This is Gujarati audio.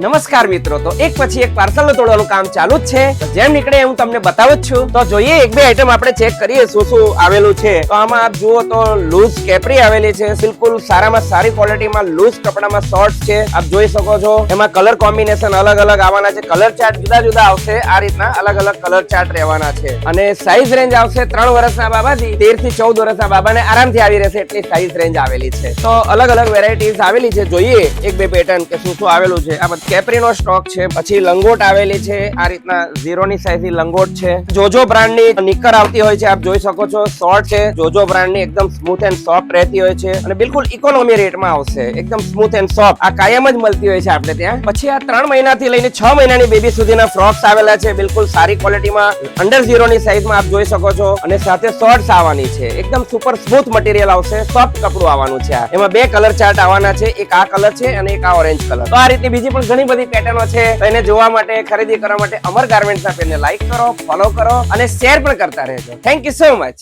નમસ્કાર મિત્રો, તો એક પછી એક પાર્સલ તોડવાનું કામ ચાલુ જ છે. જેમ નીકળે હું તમને બતાવું જ છું. તો જોઈએ એક બે આઈટમ આપણે ચેક કરીએ શું શું આવેલું છે. તો આમાં આપ જુઓ તો લૂઝ કેપરી આવેલી છે, બિલકુલ સારામાં સારી ક્વોલિટીમાં લૂઝ કપડામાં શોર્ટ છે. આપ જોઈ શકો છો એમાં કલર કોમ્બિનેશન અલગ અલગ આવવાના છે, કલર ચાર્ટ જુદા જુદા આવશે. આ રીતના અલગ અલગ કલર ચાર્ટ રહેવાના છે અને સાઈઝ રેન્જ આવશે 3 વર્ષના બાબાથી 13 થી 14 વર્ષના બાબાને આરામથી આવી રહેશે એટલી સાઈઝ રેન્જ આવેલી છે. તો અલગ અલગ વેરાયટીઝ આવેલી છે. જોઈએ એક બે પેટર્ન કે શું શું આવેલું છે. આ કેપરી નો સ્ટોક છે, પછી લંગોટ આવેલી છે. આ રીતના 0 ની સાઈઝ ની લંગોટ છે. જોજો બ્રાન્ડ ની નિકર આવતી હોય છે, આપ જોઈ શકો છો. શોર્ટ છે, જોજો બ્રાન્ડ ની એકદમ સ્મૂથ એન્ડ સોફ્ટ રહેતી હોય છે અને બિલકુલ ઇકોનોમી રેટમાં આવશે. એકદમ સ્મૂથ એન્ડ સોફ્ટ આ કાયમ જ મળતી હોય છે આપણે ત્યાં. પછી આ 3 મહિનાથી લઈને 6 મહિનાની બેબી સુધીના ફ્રોક્સ આવેલા છે, બિલકુલ સારી ક્વોલિટીમાં અંડર 0 ની સાઈઝમાં આપ જોઈ શકો છો અને સાથે શોર્ટ્સ આવવાની છે. એકદમ સુપર સ્મૂથ મટીરિયલ આવશે, સોફ્ટ કપડું આવવાનું છે. એમાં 2 કલર ચાર્ટ આવવાના છે, એક આ કલર છે અને એક આ ઓરેન્જ કલર. તો આ રીતની બીજી પણ ઘણી બધી પેટર્નો છે. તો એને જોવા માટે, ખરીદી કરવા માટે અમર ગાર્મેન્ટ્સના પેજને લાઈક કરો, ફોલો કરો અને શેર પણ કરતા રહેજો. Thank you so much.